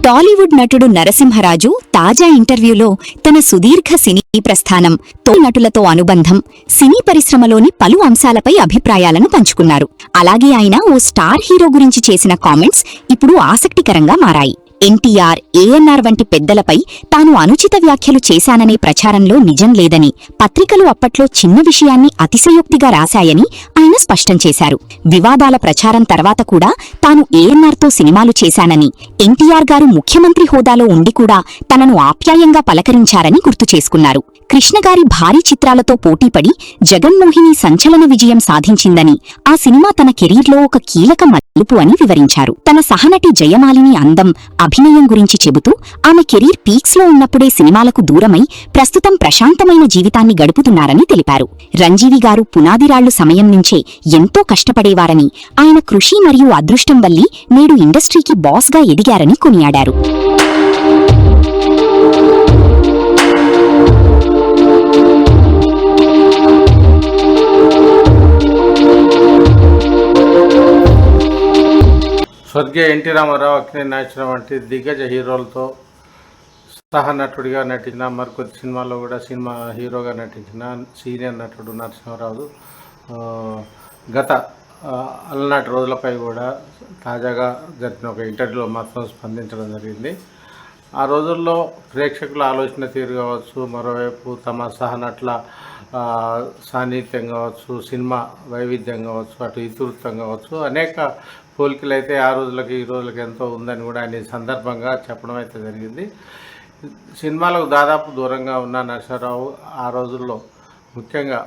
టాలీవుడ్ నటుడు నరసింహరాజు తాజా ఇంటర్వ్యూలో తన సుదీర్ఘ సినీ ప్రస్థానం, తోటి నటులతో అనుబంధం, సినీ పరిశ్రమలోని పలు అంశాలపై అభిప్రాయాలను పంచుకున్నారు. అలాగే ఆయన ఓ స్టార్ హీరో గురించి చేసిన కామెంట్స్ ఇప్పుడు ఆసక్తికరంగా మారాయి. ఎన్టీఆర్, ఏఎన్ఆర్ వంటి పెద్దలపై తాను అనుచిత వ్యాఖ్యలు చేశాననే ప్రచారంలో నిజం లేదని, పత్రికలు అప్పట్లో చిన్న విషయాన్ని అతిశయోక్తిగా రాశాయని ఆయన స్పష్టం చేశారు. వివాదాల ప్రచారం తర్వాత కూడా తాను ఏఎన్ఆర్తో సినిమాలు చేశానని, ఎన్టీఆర్ గారు ముఖ్యమంత్రి హోదాలో ఉండి కూడా తనను ఆప్యాయంగా పలకరించారని గుర్తు చేసుకున్నారు. కృష్ణగారి భారీ చిత్రాలతో పోటీపడి జగన్మోహిని సంచలన విజయం సాధించిందని, ఆ సినిమా తన కెరీర్లో ఒక కీలక మలుపు అని వివరించారు. తన సహనటి జయమాలిని అందం, అభినయం గురించి చెబుతూ ఆమె కెరీర్ పీక్స్లో ఉన్నప్పుడే సినిమాలకు దూరమై ప్రస్తుతం ప్రశాంతమైన జీవితాన్ని గడుపుతున్నారని తెలిపారు. రంజీవి గారు పునాదిరాళ్లు సమయం నుంచే ఎంతో కష్టపడేవారని, ఆయన కృషి మరియు అదృష్టం వల్లే నేడు ఇండస్ట్రీకి బాస్గా ఎదిగారని కొనియాడారు. స్వర్గీయ ఎన్టీ రామారావు, అక్కినేని నాగేశ్వరరావు వంటి దిగ్గజ హీరోలతో సహనటుడిగా నటించిన, మరికొద్ది సినిమాల్లో కూడా సినిమా హీరోగా నటించిన సీనియర్ నటుడు నరసింహారావు గత అలనాటి రోజులపై కూడా తాజాగా జరిపిన ఒక ఇంటర్వ్యూలో మాత్రం స్పందించడం జరిగింది. ఆ రోజుల్లో ప్రేక్షకుల ఆలోచన తీరు కావచ్చు, మరోవైపు తమ సహనటుల సాన్నిధ్యం కావచ్చు, సినిమా వైవిధ్యం కావచ్చు, అటు ఇతివృత్తం కావచ్చు, అనేక పోలికలు అయితే ఆ రోజులకి ఈ రోజులకి ఎంతో ఉందని కూడా ఆయన సందర్భంగా చెప్పడం అయితే జరిగింది. సినిమాలకు దాదాపు దూరంగా ఉన్న నరసింహారావు ఆ రోజుల్లో ముఖ్యంగా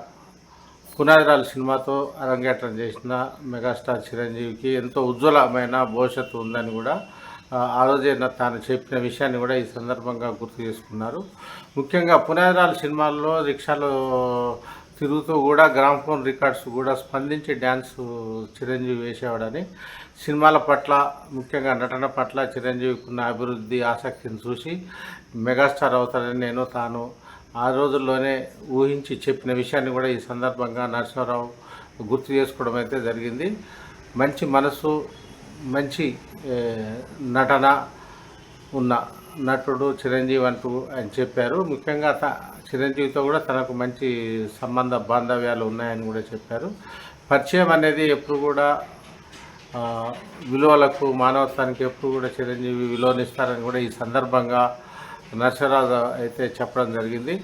పునాదిరాలు సినిమాతో అరంగేట్రం చేసిన మెగాస్టార్ చిరంజీవికి ఎంతో ఉజ్వలమైన భవిష్యత్తు ఉందని కూడా ఆ రోజే తాను చెప్పిన విషయాన్ని కూడా ఈ సందర్భంగా గుర్తు చేసుకున్నారు. ముఖ్యంగా పునాదిరాలు సినిమాల్లో రిక్షాలో తిరుగుతూ కూడా గ్రామ్ఫోన్ రికార్డ్స్ కూడా స్పందించి డ్యాన్స్ చిరంజీవి వేసేవాడని, సినిమాల పట్ల ముఖ్యంగా నటన పట్ల చిరంజీవికి ఉన్న అభివృద్ధి, ఆసక్తిని చూసి మెగాస్టార్ అవుతారని తాను ఆ రోజుల్లోనే ఊహించి చెప్పిన విషయాన్ని కూడా ఈ సందర్భంగా నరసింహారావు గుర్తు చేసుకోవడం అయితే జరిగింది. మంచి మనసు, మంచి నటన ఉన్న నటుడు చిరంజీవి అంటూ ఆయన చెప్పారు. ముఖ్యంగా చిరంజీవితో కూడా తనకు మంచి సంబంధ బాంధవ్యాలు ఉన్నాయని కూడా చెప్పారు. పరిచయం అనేది ఎప్పుడు కూడా విలువలకు, మానవత్వానికి ఎప్పుడు కూడా చిరంజీవి విలువనిస్తారని కూడా ఈ సందర్భంగా నరసింహారావు అయితే చెప్పడం జరిగింది.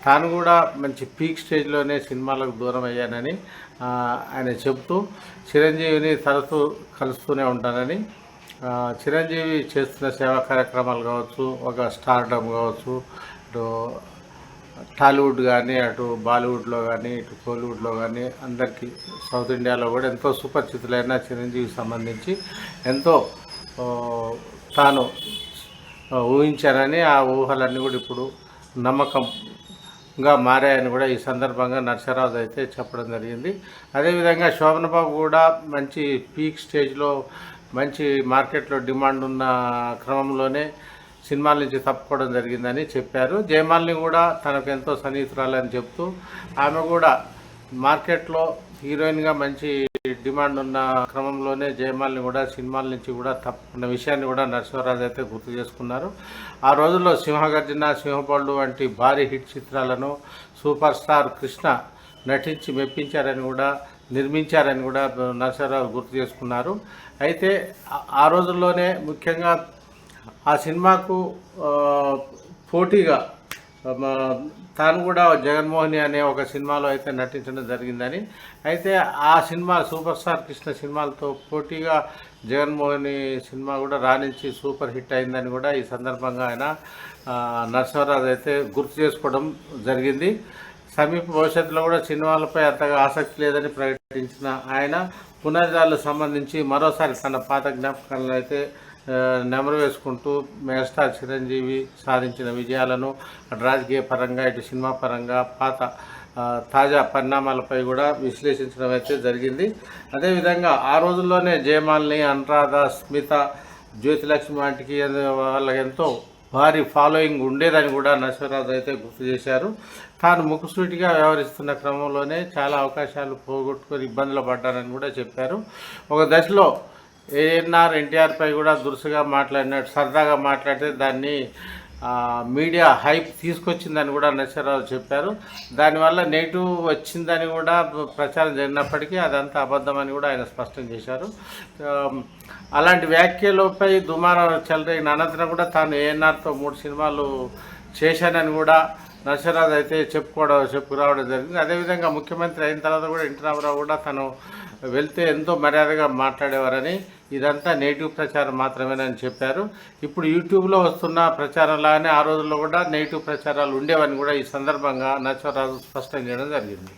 తాను కూడా మంచి పీక్ స్టేజ్లోనే సినిమాలకు దూరం అయ్యానని ఆయన చెబుతూ చిరంజీవిని తరచూ కలుస్తూనే ఉంటానని, చిరంజీవి చేస్తున్న సేవా కార్యక్రమాలు కావచ్చు, ఒక స్టార్డమ్ కావచ్చు, ఇటు టాలీవుడ్ కానీ, అటు బాలీవుడ్లో కానీ, ఇటు కోలీవుడ్లో కానీ అందరికీ సౌత్ ఇండియాలో కూడా ఎంతో సుపరిచితులైన చిరంజీవికి సంబంధించి ఎంతో తాను ఊహించారని, ఆ ఊహలన్నీ కూడా ఇప్పుడు నమ్మకంగా మారాయని కూడా ఈ సందర్భంగా నరసింహారావు అయితే చెప్పడం జరిగింది. అదేవిధంగా శోభన్ బాబు కూడా మంచి పీక్ స్టేజ్లో మంచి మార్కెట్లో డిమాండ్ ఉన్న క్రమంలోనే సినిమాల నుంచి తప్పుకోవడం జరిగిందని చెప్పారు. జయమాలిని కూడా తనకు ఎంతో సన్నిహితురాలని చెప్తూ ఆమె కూడా మార్కెట్లో హీరోయిన్గా మంచి డిమాండ్ ఉన్న క్రమంలోనే జయమాలిని కూడా సినిమాల నుంచి కూడా తప్పుకున్న విషయాన్ని కూడా నరసింహారావు అయితే గుర్తు చేసుకున్నారు. ఆ రోజుల్లో సింహగర్జన, సింహపళ్ళు వంటి భారీ హిట్ చిత్రాలను సూపర్ స్టార్ కృష్ణ నటించి మెప్పించారని కూడా, నిర్మించారని కూడా నరసింహారావు గుర్తు చేసుకున్నారు. అయితే ఆ రోజుల్లోనే ముఖ్యంగా ఆ సినిమాకు పోటీగా తాను కూడా జగన్మోహిని అనే ఒక సినిమాలో అయితే నటించడం జరిగిందని, అయితే ఆ సినిమా సూపర్ స్టార్ కృష్ణ సినిమాలతో పోటీగా జగన్మోహిని సినిమా కూడా రాణించి సూపర్ హిట్ అయిందని కూడా ఈ సందర్భంగా ఆయన నరసింహారావు అయితే గుర్తు చేసుకోవడం జరిగింది. సమీప భవిష్యత్తులో కూడా సినిమాలపై అంతగా ఆసక్తి లేదని ప్రకటించిన ఆయన పునాదిరాలకు సంబంధించి మరోసారి తన పాత జ్ఞాపకాలను అయితే నెమరు వేసుకుంటూ మెగాస్టార్ చిరంజీవి సాధించిన విజయాలను అటు రాజకీయ పరంగా, ఇటు సినిమా పరంగా తాజా పరిణామాలపై కూడా విశ్లేషించడం అయితే జరిగింది. అదేవిధంగా ఆ రోజుల్లోనే జయమాలిని, అనురాధ, స్మిత, జ్యోతిలక్ష్మి వాటికి వాళ్ళకి ఎంతో భారీ ఫాలోయింగ్ ఉండేదని కూడా నరసింహారావు అయితే గుర్తు చేశారు. తాను ముక్కుసూటిగా వ్యవహరిస్తున్న క్రమంలోనే చాలా అవకాశాలు పోగొట్టుకొని ఇబ్బందులు పడ్డారని కూడా చెప్పారు. ఒక దశలో ఏఎన్ఆర్ ఎన్టీఆర్పై కూడా దురుసుగా మాట్లాడినట్టు సరదాగా మాట్లాడితే దాన్ని మీడియా హైప్ తీసుకొచ్చిందని కూడా నరసింహారావు చెప్పారు. దానివల్ల నెగిటివ్ వచ్చిందని కూడా ప్రచారం జరిగినప్పటికీ అదంతా అబద్ధమని కూడా ఆయన స్పష్టం చేశారు. అలాంటి వ్యాఖ్యలపై దుమారం చెలరేగిన అనంతరం కూడా తాను ఏఎన్ఆర్తో 3 సినిమాలు చేశానని కూడా నరసింహారావు అయితే చెప్పుకురావడం జరిగింది. అదేవిధంగా ముఖ్యమంత్రి అయిన తర్వాత కూడా ఎన్టీ రామారావు కూడా తను వెళ్తే ఎంతో మర్యాదగా మాట్లాడేవారని, ఇదంతా నెగిటివ్ ప్రచారం మాత్రమేనని చెప్పారు. ఇప్పుడు యూట్యూబ్లో వస్తున్న ప్రచారంలాగానే ఆ రోజుల్లో కూడా నెగిటివ్ ప్రచారాలు ఉండేవని కూడా ఈ సందర్భంగా నరసింహారావు స్పష్టం చేయడం జరిగింది.